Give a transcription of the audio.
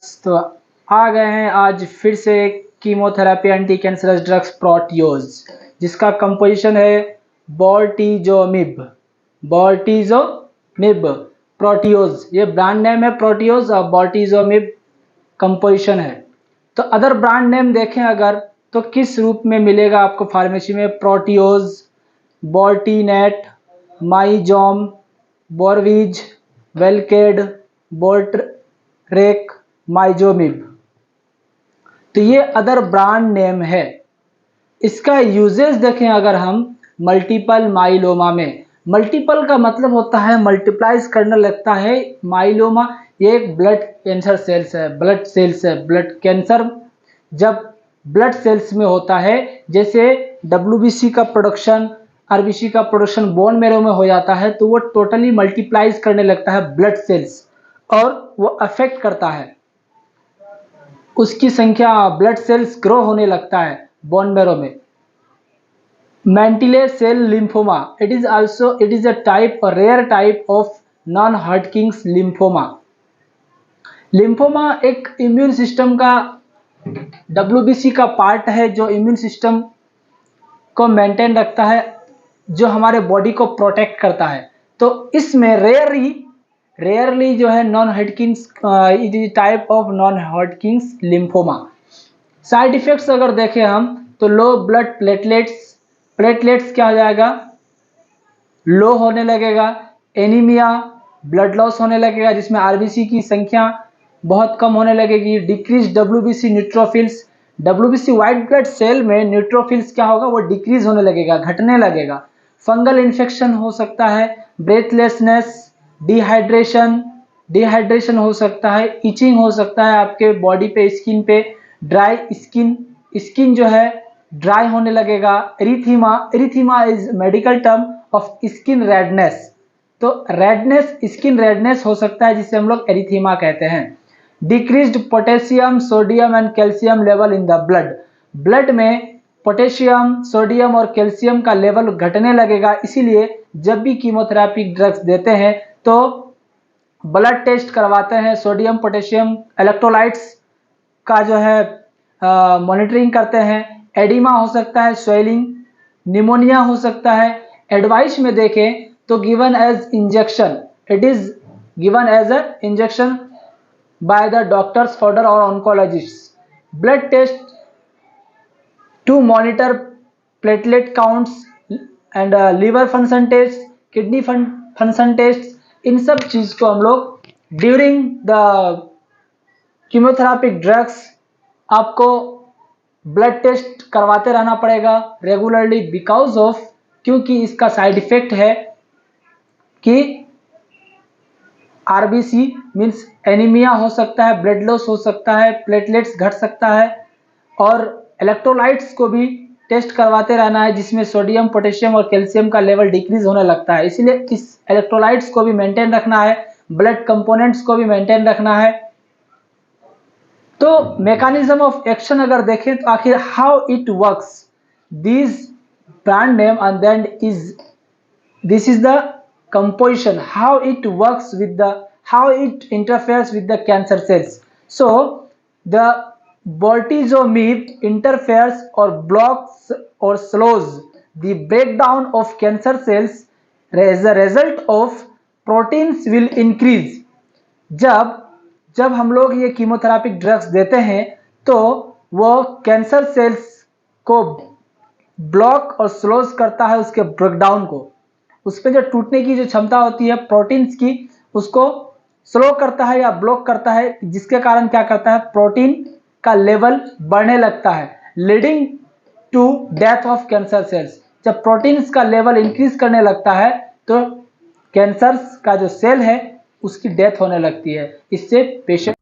तो आ गए हैं आज फिर से कीमोथेरेपी एंटी कैंसरस ड्रग्स प्रोटियोज, जिसका कंपोजिशन है बोर्टिजोमिब। प्रोटियोज ये ब्रांड नेम है प्रोटियोज और बोर्टिजोमिब कंपोजिशन है। तो अदर ब्रांड नेम देखें अगर तो किस रूप में मिलेगा आपको फार्मेसी में, प्रोटियोज, बोर्टिनेट, माइजोम, बोरवीज, वेलकेड, बोर्टरेक, माइजोमिब। तो ये अदर ब्रांड नेम है। इसका यूजेस देखें अगर हम मल्टीपल माइलोमा में, मल्टीपल का मतलब होता है मल्टीप्लाइज करने लगता है। माइलोमा ये एक ब्लड कैंसर सेल्स है, ब्लड सेल्स है। ब्लड कैंसर जब ब्लड सेल्स में होता है, जैसे डब्ल्यूबीसी का प्रोडक्शन, आरबीसी का प्रोडक्शन बोन मैरो में हो जाता है, तो वो टोटली मल्टीप्लाइज करने लगता है ब्लड सेल्स और वो अफेक्ट करता है, उसकी संख्या, ब्लड सेल्स ग्रो होने लगता है बोन मैरो में। Mantle cell lymphoma, it is a type, a rare type of non Hodgkin's lymphoma. Lymphoma एक इम्यून सिस्टम का, डब्ल्यूबीसी का पार्ट है जो इम्यून सिस्टम को मेंटेन रखता है, जो हमारे बॉडी को प्रोटेक्ट करता है। तो इसमें रेयरली जो है non Hodgkin's, it is type of non Hodgkin's lymphoma. Side effects अगर देखें हम तो लो ब्लड प्लेटलेट्स क्या हो जाएगा, लो होने लगेगा। एनीमिया, ब्लड लॉस होने लगेगा जिसमें आरबीसी की संख्या बहुत कम होने लगेगी। Decrease WBC neutrophils, WBC white blood cell में न्यूट्रोफिल्स क्या होगा, वो डिक्रीज होने लगेगा, घटने लगेगा। फंगल इन्फेक्शन हो सकता है, ब्रेथलेसनेस, डिहाइड्रेशन हो सकता है, इचिंग हो सकता है आपके बॉडी पे, स्किन पे, ड्राई स्किन जो है ड्राई होने लगेगा। Erythema is medical term of skin redness. तो रेडनेस, स्किन रेडनेस हो सकता है जिसे हम लोग एरिथीमा कहते हैं। Decreased potassium, sodium and calcium level in the blood में पोटेशियम, सोडियम और कैल्शियम का लेवल घटने लगेगा। इसीलिए जब भी कीमोथेरेपी ड्रग्स देते हैं तो ब्लड टेस्ट करवाते हैं, सोडियम पोटेशियम इलेक्ट्रोलाइट्स का जो है मॉनिटरिंग करते हैं। एडिमा हो सकता है, स्वेलिंग, निमोनिया हो सकता है। एडवाइस में देखें तो given as injection, it is given as a injection by the doctor's order और oncologist. Blood test to monitor platelet counts and liver function test, kidney function test, इन सब चीज को हम लोग ड्यूरिंग द कीमोथेरेपिक ड्रग्स आपको blood test करवाते रहना पड़ेगा रेगुलरली, बिकॉज ऑफ, क्योंकि इसका साइड इफेक्ट है कि आरबीसी मीन्स एनीमिया हो सकता है, ब्लड लॉस हो सकता है, प्लेटलेट्स घट सकता है, और इलेक्ट्रोलाइट्स को भी टेस्ट करवाते रहना है जिसमें सोडियम, पोटेशियम और कैल्शियम का लेवल डिक्रीज होने लगता है। इसलिए इस इलेक्ट्रोलाइट्स को भी मेंटेन रखना है, ब्लड कंपोनेंट्स को भी मेंटेन रखना है। तो मैकेनिज्म ऑफ एक्शन अगर देखें तो आखिर how it works, this brand name and then is, this is the composition, how it works with the, how it interferes with the cancer cells. So the bortezomib interferes or blocks or slows the breakdown of cancer cells. As a result of, proteins will increase. जब हम लोग ये कीमोथेरेपिक drugs देते हैं तो वो cancer cells को block और स्लोज करता है, उसके ब्रेकडाउन को, उस पर जो टूटने की जो क्षमता होती है प्रोटीन्स की, उसको स्लो करता है या ब्लॉक करता है, जिसके कारण क्या करता है, प्रोटीन का लेवल बढ़ने लगता है, leading to death of cancer cells. जब प्रोटीन्स का लेवल इंक्रीज करने लगता है तो कैंसर का जो सेल है उसकी डेथ होने लगती है। इससे पेशेंट